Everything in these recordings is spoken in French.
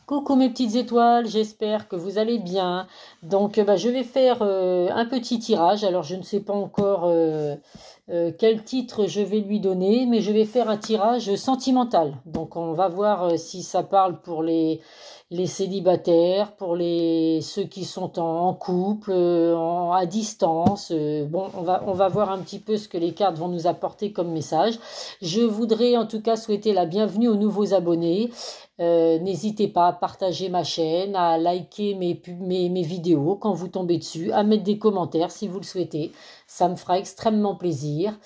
Coucou mes petites étoiles, j'espère que vous allez bien. Donc je vais faire un petit tirage. Alors je ne sais pas encore quel titre je vais lui donner, mais je vais faire un tirage sentimental. Donc on va voir si ça parle pour les célibataires, pour ceux qui sont en couple, à distance. Bon, on va voir un petit peu ce que les cartes vont nous apporter comme message. Je voudrais en tout cas souhaiter la bienvenue aux nouveaux abonnés. N'hésitez pas à partager ma chaîne, à liker mes vidéos quand vous tombez dessus, à mettre des commentaires si vous le souhaitez. Ça me fera extrêmement plaisir.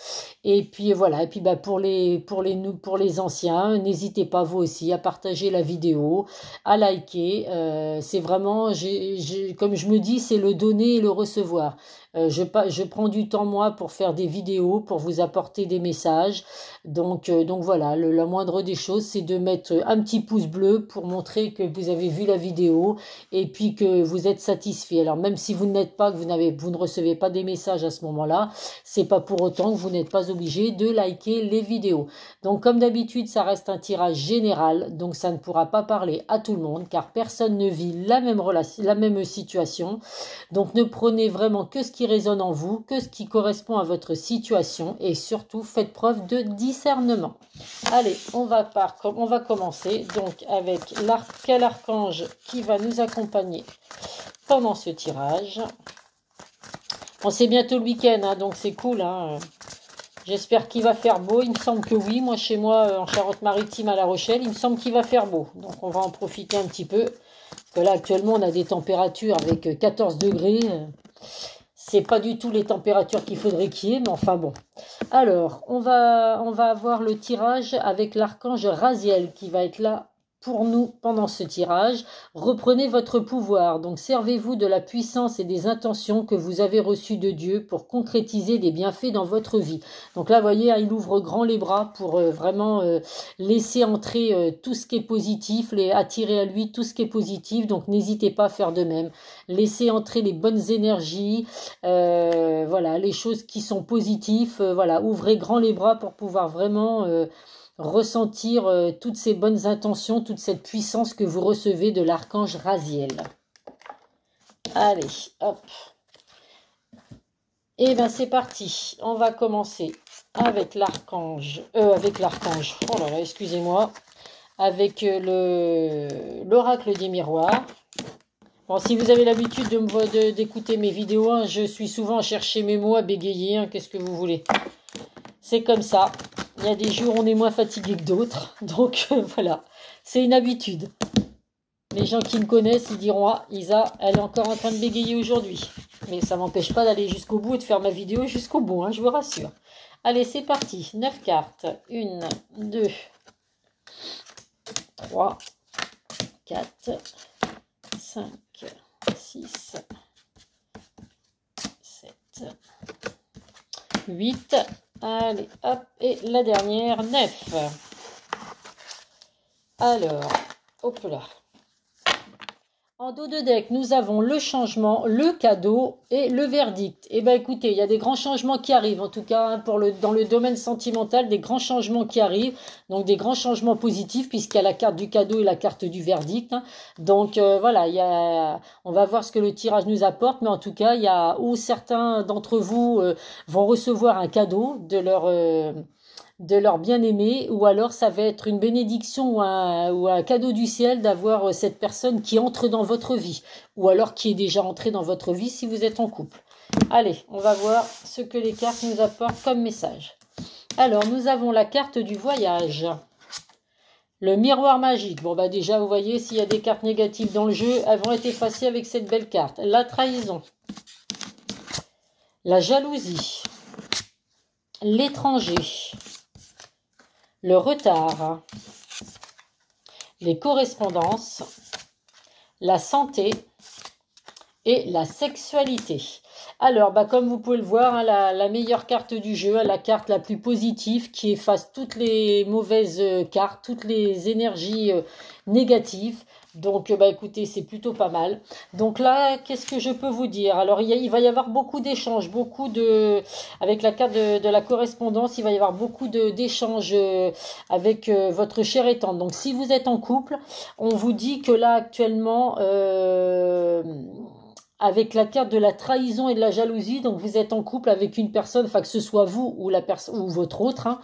Et puis voilà, et puis pour les anciens, n'hésitez pas vous aussi à partager la vidéo, à liker. C'est vraiment, comme je me dis, c'est le donner et le recevoir. Je prends du temps moi pour faire des vidéos, pour vous apporter des messages. Donc voilà, la moindre des choses, c'est de mettre un petit pouce bleu pour montrer que vous avez vu la vidéo et puis que vous êtes satisfait. Alors même si vous n'êtes pas, que vous ne recevez pas des messages à ce moment-là, c'est pas pour autant que vous n'êtes pas obligé de liker les vidéos. Donc comme d'habitude, ça reste un tirage général, donc ça ne pourra pas parler à tout le monde car personne ne vit la même relation, la même situation. Donc ne prenez vraiment que ce qui résonne en vous, que ce qui correspond à votre situation et surtout faites preuve de discernement. Allez, on va commencer donc avec quel archange qui va nous accompagner pendant ce tirage. Bon, c'est bientôt le week-end, hein, donc c'est cool. Hein. J'espère qu'il va faire beau. Il me semble que oui. Moi, chez moi, en Charente-Maritime, à La Rochelle, il me semble qu'il va faire beau. Donc, on va en profiter un petit peu. Parce que là, actuellement, on a des températures avec 14 degrés. C'est pas du tout les températures qu'il faudrait qu'il y ait, mais enfin bon. Alors, on va avoir le tirage avec l'archange Raziel qui va être là pour nous pendant ce tirage. Reprenez votre pouvoir, donc servez-vous de la puissance et des intentions que vous avez reçues de Dieu pour concrétiser des bienfaits dans votre vie. Donc là, vous voyez, il ouvre grand les bras pour vraiment laisser entrer tout ce qui est positif, attirer à lui tout ce qui est positif. Donc n'hésitez pas à faire de même. Laissez entrer les bonnes énergies, voilà, les choses qui sont positives. Voilà, ouvrez grand les bras pour pouvoir vraiment ressentir toutes ces bonnes intentions, toute cette puissance que vous recevez de l'archange Raziel. Allez, hop. Et bien c'est parti. On va commencer avec l'archange. Oh là là, excusez-moi. Avec l'oracle des miroirs. Bon, si vous avez l'habitude d'écouter mes vidéos, hein, je suis souvent à chercher mes mots, à bégayer. Hein, qu'est-ce que vous voulez? C'est comme ça. Il y a des jours où on est moins fatigué que d'autres. Donc voilà, c'est une habitude. Les gens qui me connaissent, ils diront « Ah, Isa, elle est encore en train de bégayer aujourd'hui. » Mais ça ne m'empêche pas d'aller jusqu'au bout et de faire ma vidéo jusqu'au bout, hein, je vous rassure. Allez, c'est parti. 9 cartes. 1, 2, 3, 4, 5, 6, 7, 8... Allez, hop, et la dernière, 9. Alors, hop là. En dos de deck, nous avons le changement, le cadeau et le verdict. Eh bien, écoutez, il y a des grands changements qui arrivent, en tout cas, hein, dans le domaine sentimental, des grands changements qui arrivent. Donc, des grands changements positifs, puisqu'il y a la carte du cadeau et la carte du verdict. Hein. Donc, voilà, on va voir ce que le tirage nous apporte. Mais en tout cas, il y a où certains d'entre vous vont recevoir un cadeau de leur bien-aimé, ou alors ça va être une bénédiction ou un cadeau du ciel d'avoir cette personne qui entre dans votre vie, ou alors qui est déjà entrée dans votre vie si vous êtes en couple. Allez, on va voir ce que les cartes nous apportent comme message. Alors, nous avons la carte du voyage. Le miroir magique. Bon, bah déjà, vous voyez, s'il y a des cartes négatives dans le jeu, elles vont être effacées avec cette belle carte. La trahison. La jalousie. L'étranger. Le retard, les correspondances, la santé et la sexualité. Alors, bah, comme vous pouvez le voir, hein, la meilleure carte du jeu, hein, la carte la plus positive qui efface toutes les mauvaises cartes, toutes les énergies négatives. Donc, bah, écoutez, c'est plutôt pas mal. Donc là, qu'est-ce que je peux vous dire? Alors, il va y avoir beaucoup d'échanges, avec la carte de la correspondance, il va y avoir beaucoup d'échanges avec votre chère étante. Donc, si vous êtes en couple, on vous dit que là, actuellement, avec la carte de la trahison et de la jalousie, donc vous êtes en couple avec une personne, enfin que ce soit vous ou la personne ou votre autre, hein,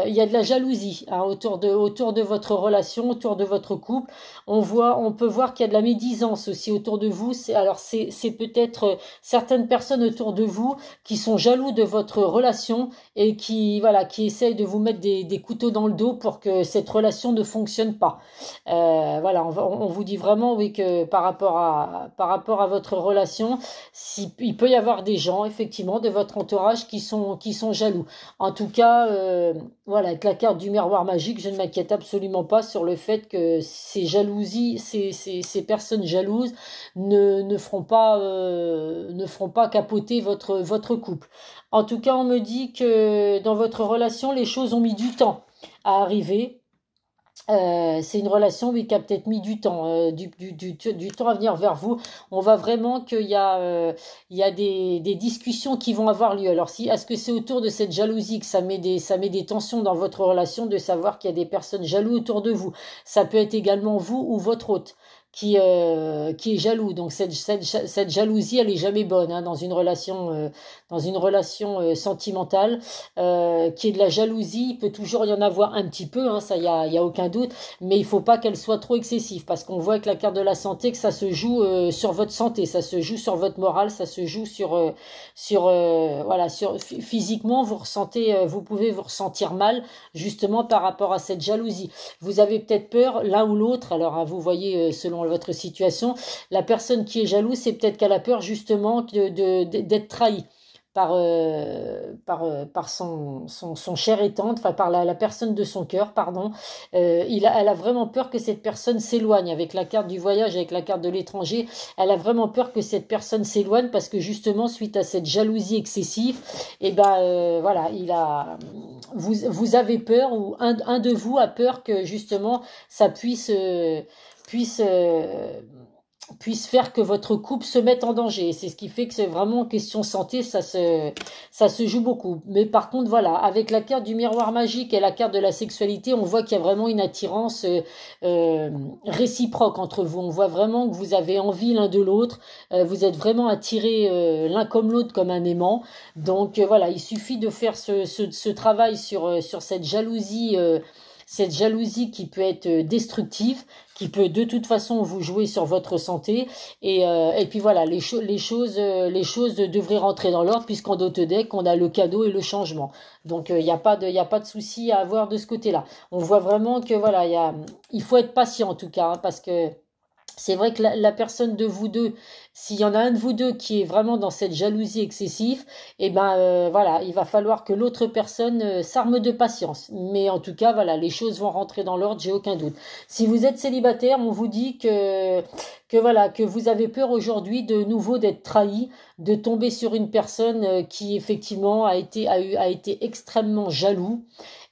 il y a de la jalousie hein, autour de votre relation, autour de votre couple. On peut voir qu'il y a de la médisance aussi autour de vous. C'est peut-être certaines personnes autour de vous qui sont jaloux de votre relation et qui essayent de vous mettre des couteaux dans le dos pour que cette relation ne fonctionne pas. On vous dit vraiment oui que par rapport à votre relation, il peut y avoir des gens effectivement de votre entourage qui sont jaloux. En tout cas, avec la carte du miroir magique, je ne m'inquiète absolument pas sur le fait que ces jalousies, ces personnes jalouses ne feront pas capoter votre couple. En tout cas, on me dit que dans votre relation, les choses ont mis du temps à arriver. C'est une relation, oui, qui a peut-être mis du temps, du temps à venir vers vous. On voit vraiment il y a des discussions qui vont avoir lieu. Alors, est-ce que c'est autour de cette jalousie que ça met des tensions dans votre relation de savoir qu'il y a des personnes jalouses autour de vous? Ça peut être également vous ou votre hôte qui est jaloux. Donc cette jalousie, elle est jamais bonne hein, dans une relation sentimentale. Qui est de la jalousie, il peut toujours y en avoir un petit peu, hein, ça y a aucun doute, mais il faut pas qu'elle soit trop excessive parce qu'on voit avec la carte de la santé que ça se joue sur votre santé, ça se joue sur votre morale, ça se joue physiquement vous pouvez vous ressentir mal justement par rapport à cette jalousie. Vous avez peut-être peur l'un ou l'autre. Alors hein, vous voyez selon votre situation, la personne qui est jalouse, c'est peut-être qu'elle a peur justement d'être trahie par son cher étante, enfin par la personne de son cœur, pardon. Elle a vraiment peur que cette personne s'éloigne avec la carte du voyage, avec la carte de l'étranger. Elle a vraiment peur que cette personne s'éloigne parce que justement, suite à cette jalousie excessive, vous avez peur ou un de vous a peur que justement ça puisse puisse faire que votre couple se mette en danger. C'est ce qui fait que c'est vraiment question santé, ça se joue beaucoup. Mais par contre, voilà, avec la carte du miroir magique et la carte de la sexualité, on voit qu'il y a vraiment une attirance réciproque entre vous. On voit vraiment que vous avez envie l'un de l'autre, vous êtes vraiment attirés l'un comme l'autre comme un aimant. Donc voilà, il suffit de faire ce travail sur cette jalousie qui peut être destructive, qui peut de toute façon vous jouer sur votre santé. Et puis voilà, les choses devraient rentrer dans l'ordre puisqu'en Dotedeck, on a le cadeau et le changement. Donc il n'y a pas de souci à avoir de ce côté-là. On voit vraiment que voilà, il faut être patient en tout cas, hein, parce que c'est vrai que la personne de vous deux, s'il y en a un de vous deux qui est vraiment dans cette jalousie excessive, eh ben voilà, il va falloir que l'autre personne s'arme de patience. Mais en tout cas, voilà, les choses vont rentrer dans l'ordre, j'ai aucun doute. Si vous êtes célibataire, on vous dit que vous avez peur aujourd'hui de nouveau d'être trahi, de tomber sur une personne qui effectivement a été extrêmement jaloux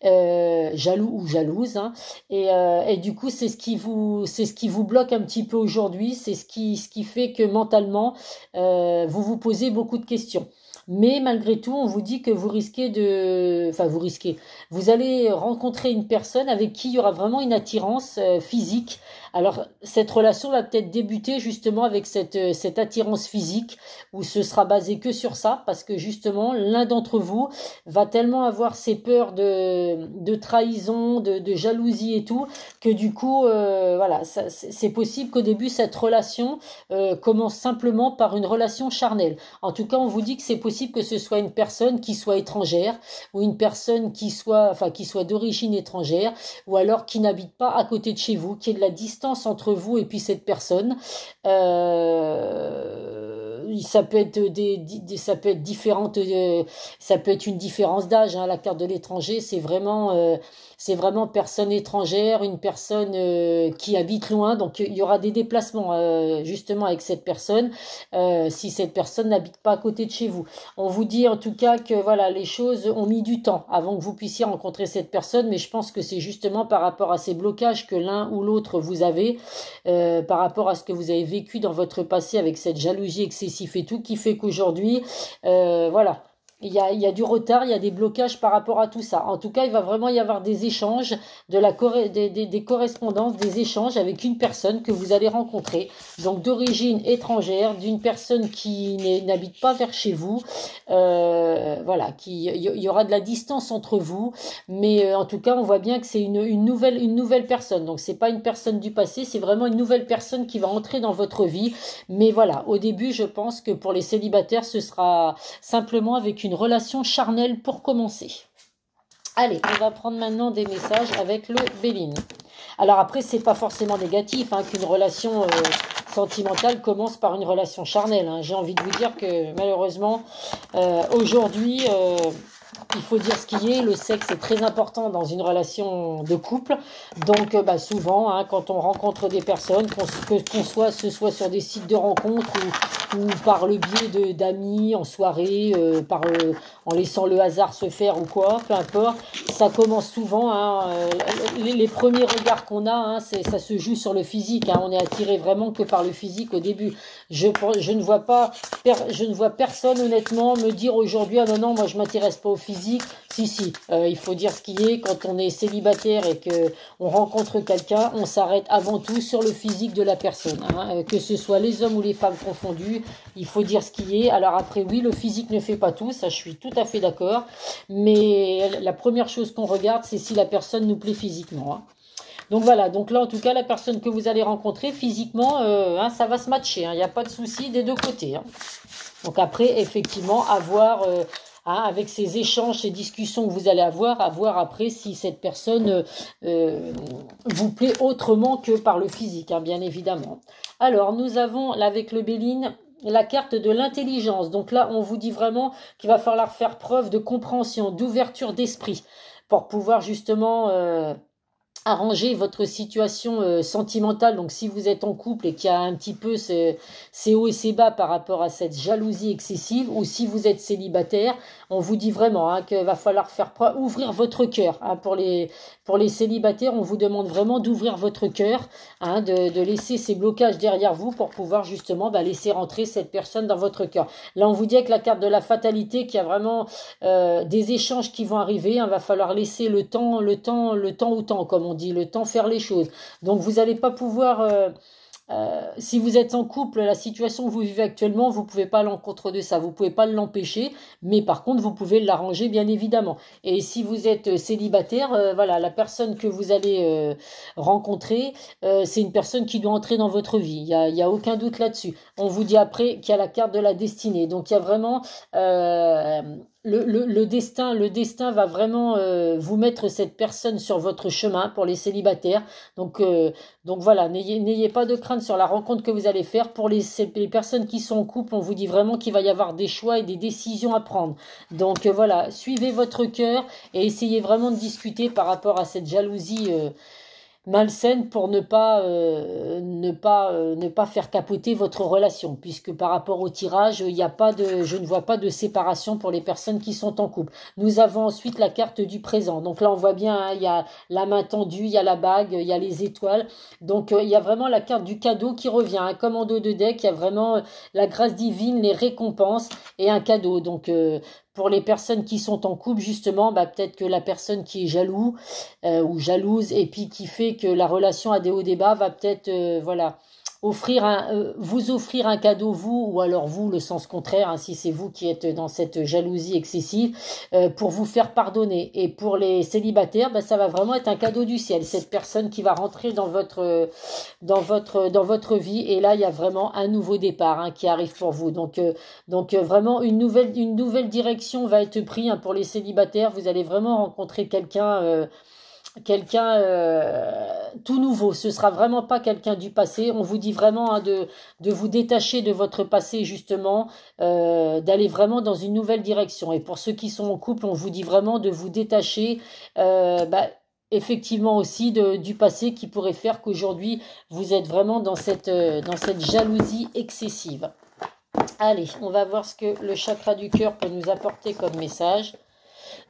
ou jalouse, hein. Et du coup c'est ce qui vous bloque un petit peu aujourd'hui, c'est ce qui fait que mentalement vous vous posez beaucoup de questions. Mais malgré tout, on vous dit que vous allez rencontrer une personne avec qui il y aura vraiment une attirance physique. Alors, cette relation va peut-être débuter justement avec cette attirance physique, où ce sera basé que sur ça, parce que justement, l'un d'entre vous va tellement avoir ses peurs de trahison, de jalousie et tout, que du coup, c'est possible qu'au début, cette relation commence simplement par une relation charnelle. En tout cas, on vous dit que c'est possible que ce soit une personne qui soit étrangère ou une personne qui soit d'origine étrangère ou alors qui n'habite pas à côté de chez vous, qui ait de la distance entre vous et puis cette personne. Ça peut être ça peut être une différence d'âge, hein. La carte de l'étranger, c'est vraiment c'est vraiment personne étrangère, une personne qui habite loin. Donc il y aura des déplacements justement avec cette personne si cette personne n'habite pas à côté de chez vous. On vous dit en tout cas que voilà, les choses ont mis du temps avant que vous puissiez rencontrer cette personne, mais je pense que c'est justement par rapport à ces blocages que l'un ou l'autre vous avez, par rapport à ce que vous avez vécu dans votre passé avec cette jalousie excessive et tout, qui fait qu'aujourd'hui, voilà. Il y a du retard, il y a des blocages par rapport à tout ça. En tout cas, il va vraiment y avoir des échanges, des correspondances, des échanges avec une personne que vous allez rencontrer. Donc d'origine étrangère, d'une personne qui n'habite pas vers chez vous. Voilà, il y aura de la distance entre vous. Mais en tout cas, on voit bien que c'est une nouvelle personne. Donc c'est pas une personne du passé, c'est vraiment une nouvelle personne qui va entrer dans votre vie. Mais voilà, au début, je pense que pour les célibataires, ce sera simplement avec une relation charnelle pour commencer. Allez, on va prendre maintenant des messages avec le Béline. Alors après, c'est pas forcément négatif hein, qu'une relation sentimentale commence par une relation charnelle. Hein. J'ai envie de vous dire que malheureusement, aujourd'hui, il faut dire ce qui est, le sexe est très important dans une relation de couple. Donc souvent, hein, quand on rencontre des personnes, ce soit sur des sites de rencontres ou par le biais d'amis en soirée, en laissant le hasard se faire ou quoi, peu importe, ça commence souvent. Hein, les premiers regards qu'on a, hein, ça se joue sur le physique. Hein, on est attiré vraiment que par le physique au début. Je ne vois personne honnêtement me dire aujourd'hui ah non moi je m'intéresse pas au physique. Si, il faut dire ce qui est. Quand on est célibataire et que on rencontre quelqu'un, on s'arrête avant tout sur le physique de la personne, hein, que ce soit les hommes ou les femmes confondus. Il faut dire ce qui est. Alors après, oui, le physique ne fait pas tout, ça je suis tout à fait d'accord. Mais la première chose qu'on regarde, c'est si la personne nous plaît physiquement. Hein. Donc voilà, donc là en tout cas, la personne que vous allez rencontrer physiquement, hein, ça va se matcher. Il n'y a pas de souci des deux côtés. Hein. Donc après, effectivement, avoir... Hein, avec ces échanges, ces discussions que vous allez avoir, à voir après si cette personne vous plaît autrement que par le physique, hein, bien évidemment. Alors, nous avons, là, avec le Béline, la carte de l'intelligence. Donc là, on vous dit vraiment qu'il va falloir faire preuve de compréhension, d'ouverture d'esprit pour pouvoir justement... arranger votre situation sentimentale. Donc si vous êtes en couple et qu'il y a un petit peu ces hauts et ces bas par rapport à cette jalousie excessive, ou si vous êtes célibataire, on vous dit vraiment hein, qu'il va falloir faire preuve, ouvrir votre cœur. Hein, pour les célibataires, on vous demande vraiment d'ouvrir votre cœur, hein, de laisser ces blocages derrière vous pour pouvoir justement laisser rentrer cette personne dans votre cœur. Là, on vous dit avec la carte de la fatalité qu'il y a vraiment des échanges qui vont arriver. Il va falloir laisser le temps au temps, comme on dit, le temps faire les choses. Donc vous n'allez pas pouvoir, si vous êtes en couple, la situation que vous vivez actuellement, vous ne pouvez pas à l'encontre de ça, vous ne pouvez pas l'empêcher, mais par contre vous pouvez l'arranger bien évidemment. Et si vous êtes célibataire, voilà, la personne que vous allez rencontrer, c'est une personne qui doit entrer dans votre vie, il y a aucun doute là-dessus. On vous dit après qu'il y a la carte de la destinée, donc il y a vraiment... le destin va vraiment vous mettre cette personne sur votre chemin pour les célibataires. Donc voilà, n'ayez pas de crainte sur la rencontre que vous allez faire. Pour les personnes qui sont en couple, on vous dit vraiment qu'il va y avoir des choix et des décisions à prendre. Donc voilà, suivez votre cœur et essayez vraiment de discuter par rapport à cette jalousie malsaine pour ne pas faire capoter votre relation, puisque par rapport au tirage, je ne vois pas de séparation pour les personnes qui sont en couple. Nous avons ensuite la carte du présent. Donc là, on voit bien, hein, il y a la main tendue, il y a la bague, il y a les étoiles. Donc il y a vraiment la carte du cadeau qui revient. Un commando de deck, il y a vraiment la grâce divine, les récompenses et un cadeau. Donc pour les personnes qui sont en couple, justement, peut-être que la personne qui est jaloux ou jalouse et puis qui fait que la relation a des hauts et des bas va peut-être vous offrir un cadeau, vous, ou alors vous, le sens contraire, hein, si c'est vous qui êtes dans cette jalousie excessive, pour vous faire pardonner. Et pour les célibataires, ça va vraiment être un cadeau du ciel, cette personne qui va rentrer dans votre vie, et là, il y a vraiment un nouveau départ hein, qui arrive pour vous. Donc vraiment, une nouvelle direction va être prise hein, pour les célibataires. Vous allez vraiment rencontrer quelqu'un tout nouveau. Ce sera vraiment pas quelqu'un du passé. On vous dit vraiment hein, de vous détacher de votre passé justement, d'aller vraiment dans une nouvelle direction. Et pour ceux qui sont en couple, on vous dit vraiment de vous détacher effectivement aussi du passé qui pourrait faire qu'aujourd'hui, vous êtes vraiment dans cette jalousie excessive. Allez, on va voir ce que le chakra du cœur peut nous apporter comme message.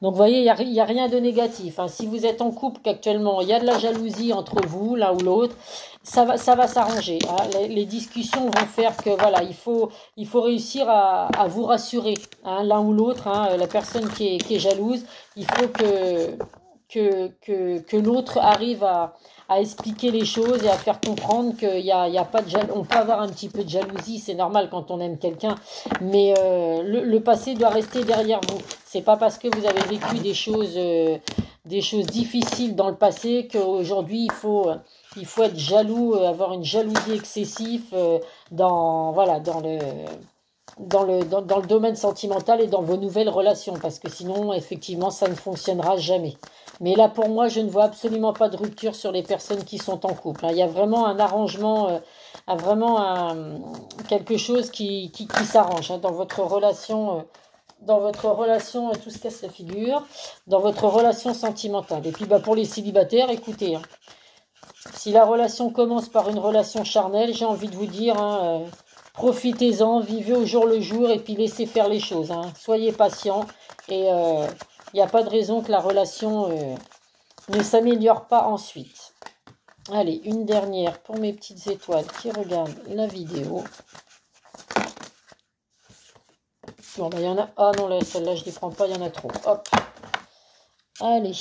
Donc, vous voyez, il y a rien de négatif, hein. Si vous êtes en couple qu'actuellement, il y a de la jalousie entre vous, l'un ou l'autre, ça va s'arranger, hein. Les discussions vont faire que, voilà, il faut réussir à vous rassurer, hein, l'un ou l'autre, hein, la personne qui est jalouse, il faut que l'autre arrive à expliquer les choses et à faire comprendre qu'il y a pas de jalousie. On peut avoir un petit peu de jalousie, c'est normal quand on aime quelqu'un, mais le passé doit rester derrière vous. C'est pas parce que vous avez vécu des choses difficiles dans le passé qu'aujourd'hui il faut être jaloux, avoir une jalousie excessive dans le domaine sentimental et dans vos nouvelles relations, parce que sinon, effectivement, ça ne fonctionnera jamais. Mais là, pour moi, je ne vois absolument pas de rupture sur les personnes qui sont en couple, hein. Il y a vraiment un arrangement, quelque chose qui s'arrange, hein, dans votre relation. Tout se casse la figure, dans votre relation sentimentale. Et puis, pour les célibataires, écoutez, hein, si la relation commence par une relation charnelle, j'ai envie de vous dire, hein, profitez-en, vivez au jour le jour et puis laissez faire les choses, hein. Soyez patient et il n'y a pas de raison que la relation ne s'améliore pas ensuite. Allez, une dernière pour mes petites étoiles qui regardent la vidéo. Bon, il y en a... Ah non, celle-là, je ne les prends pas, il y en a trop. Hop. Allez.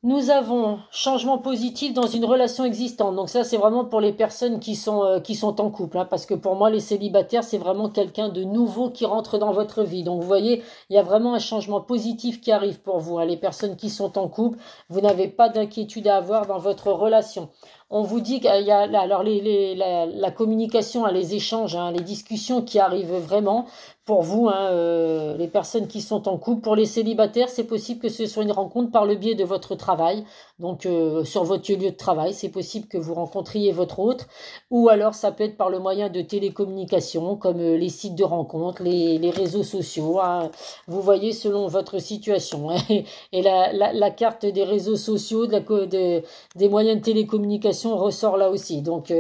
Nous avons changement positif dans une relation existante. Donc ça, c'est vraiment pour les personnes qui sont en couple, hein, parce que pour moi, les célibataires, c'est vraiment quelqu'un de nouveau qui rentre dans votre vie. Donc vous voyez, il y a vraiment un changement positif qui arrive pour vous, hein. Les personnes qui sont en couple, vous n'avez pas d'inquiétude à avoir dans votre relation. On vous dit qu'il y a alors la communication, hein, les échanges, hein, les discussions qui arrivent vraiment pour vous, hein, les personnes qui sont en couple. Pour les célibataires, c'est possible que ce soit une rencontre par le biais de votre travail. Donc sur votre lieu de travail, c'est possible que vous rencontriez votre autre. Ou alors ça peut être par le moyen de télécommunication, comme les sites de rencontres, les réseaux sociaux, hein. Vous voyez selon votre situation, hein. Et la carte des réseaux sociaux, des moyens de télécommunication ressort là aussi. Donc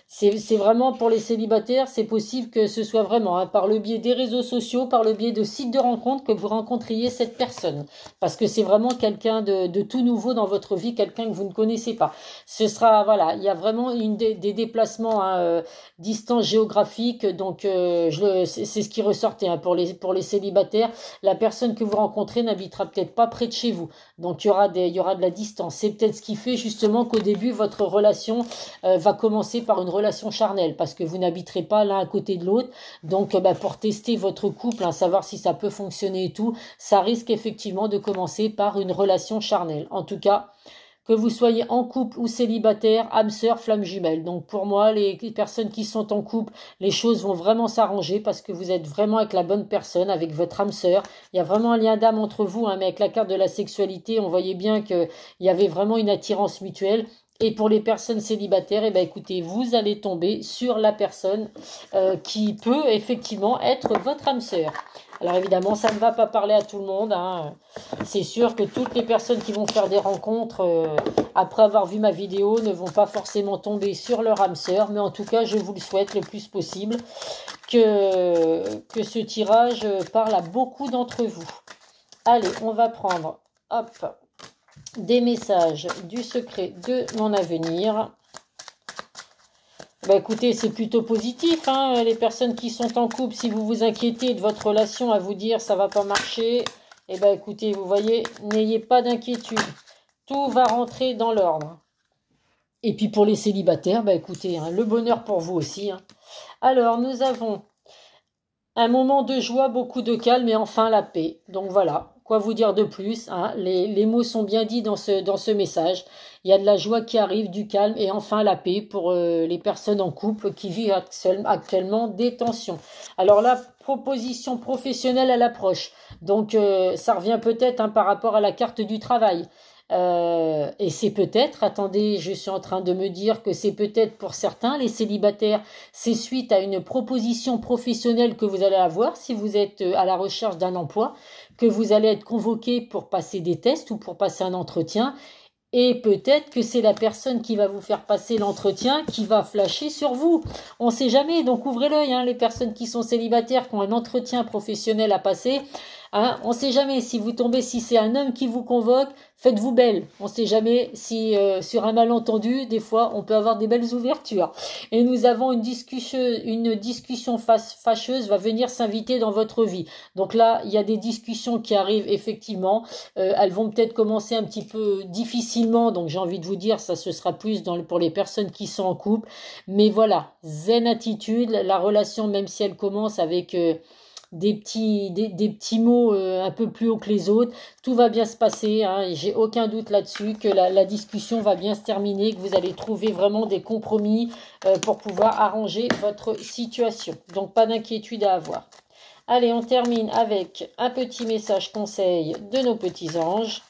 c'est vraiment pour les célibataires, c'est possible que ce soit vraiment, hein, par le biais des réseaux sociaux, par le biais de sites de rencontres que vous rencontriez cette personne. Parce que c'est vraiment quelqu'un de tout nouveau dans votre vie, quelqu'un que vous ne connaissez pas. Ce sera, voilà, il y a vraiment des déplacements, hein, distance géographique, donc c'est ce qui ressortait, hein, pour les célibataires. La personne que vous rencontrez n'habitera peut-être pas près de chez vous. Donc il y aura de la distance. C'est peut-être ce qui fait justement qu'au début, votre relation va commencer par une relation charnelle, parce que vous n'habiterez pas l'un à côté de l'autre. Donc pour tester votre couple, hein, savoir si ça peut fonctionner et tout, ça risque effectivement de commencer par une relation charnelle. En tout cas, que vous soyez en couple ou célibataire, âme sœur, flamme jumelle. Donc pour moi, les personnes qui sont en couple, les choses vont vraiment s'arranger parce que vous êtes vraiment avec la bonne personne, avec votre âme sœur. Il y a vraiment un lien d'âme entre vous, hein, mais avec la carte de la sexualité, on voyait bien qu'il y avait vraiment une attirance mutuelle. Et pour les personnes célibataires, eh ben, écoutez, vous allez tomber sur la personne qui peut effectivement être votre âme sœur. Alors évidemment, ça ne va pas parler à tout le monde, hein. C'est sûr que toutes les personnes qui vont faire des rencontres après avoir vu ma vidéo ne vont pas forcément tomber sur leur âme sœur. Mais en tout cas, je vous le souhaite le plus possible que ce tirage parle à beaucoup d'entre vous. Allez, on va prendre, hop, des messages du secret de mon avenir. Écoutez, c'est plutôt positif, hein, les personnes qui sont en couple. Si vous vous inquiétez de votre relation à vous dire ça va pas marcher, écoutez, vous voyez, n'ayez pas d'inquiétude. Tout va rentrer dans l'ordre. Et puis pour les célibataires, écoutez, hein, le bonheur pour vous aussi, hein. Alors, nous avons un moment de joie, beaucoup de calme et enfin la paix. Donc voilà, quoi vous dire de plus, hein, les mots sont bien dits dans ce message. Il y a de la joie qui arrive, du calme et enfin la paix pour les personnes en couple qui vivent actuellement des tensions. Alors la proposition professionnelle à l'approche. Donc ça revient peut-être, hein, par rapport à la carte du travail. Et c'est peut-être, attendez, je suis en train de me dire que c'est peut-être pour certains, les célibataires, c'est suite à une proposition professionnelle que vous allez avoir si vous êtes à la recherche d'un emploi, que vous allez être convoqué pour passer des tests ou pour passer un entretien. Et peut-être que c'est la personne qui va vous faire passer l'entretien qui va flasher sur vous. On ne sait jamais, donc ouvrez l'œil, hein, les personnes qui sont célibataires, qui ont un entretien professionnel à passer. Hein, on ne sait jamais si vous tombez, si c'est un homme qui vous convoque, faites-vous belle. On ne sait jamais si sur un malentendu, des fois, on peut avoir des belles ouvertures. Et nous avons une discussion fâcheuse va venir s'inviter dans votre vie. Donc là, il y a des discussions qui arrivent effectivement. Elles vont peut-être commencer un petit peu difficilement, donc j'ai envie de vous dire, ça ce sera plus pour les personnes qui sont en couple. Mais voilà, zen attitude, la relation, même si elle commence avec des petits mots un peu plus haut que les autres, tout va bien se passer, hein, et j'ai aucun doute là-dessus que la discussion va bien se terminer, que vous allez trouver vraiment des compromis pour pouvoir arranger votre situation. Donc pas d'inquiétude à avoir. Allez, on termine avec un petit message conseil de nos petits anges.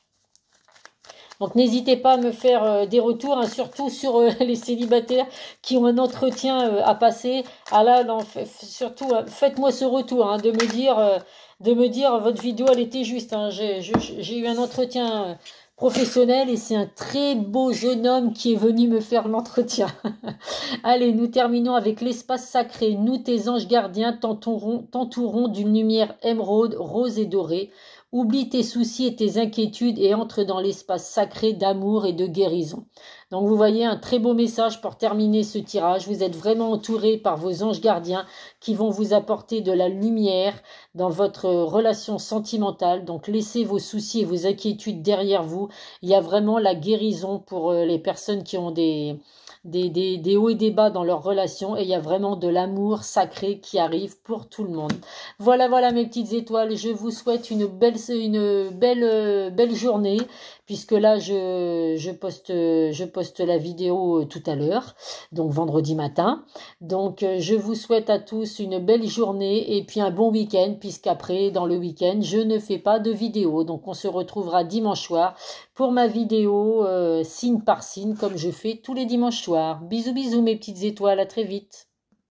Donc n'hésitez pas à me faire des retours, hein, surtout sur les célibataires qui ont un entretien à passer. Ah là, non, surtout, faites-moi ce retour, hein, de me dire votre vidéo, elle était juste. Hein. J'ai eu un entretien professionnel et c'est un très beau jeune homme qui est venu me faire l'entretien. Allez, nous terminons avec l'espace sacré. Nous, tes anges gardiens, t'entourons d'une lumière émeraude, rose et dorée. Oublie tes soucis et tes inquiétudes et entre dans l'espace sacré d'amour et de guérison. Donc vous voyez un très beau message pour terminer ce tirage. Vous êtes vraiment entouré par vos anges gardiens qui vont vous apporter de la lumière dans votre relation sentimentale. Donc laissez vos soucis et vos inquiétudes derrière vous. Il y a vraiment la guérison pour les personnes qui ont des hauts et des bas dans leur relation et il y a vraiment de l'amour sacré qui arrive pour tout le monde. Voilà, voilà mes petites étoiles, je vous souhaite une belle journée puisque là je poste la vidéo tout à l'heure, donc vendredi matin. Donc je vous souhaite à tous une belle journée et puis un bon week-end puisqu'après dans le week-end je ne fais pas de vidéo. Donc on se retrouvera dimanche soir pour ma vidéo signe par signe comme je fais tous les dimanches soirs. Bisous bisous mes petites étoiles, à très vite.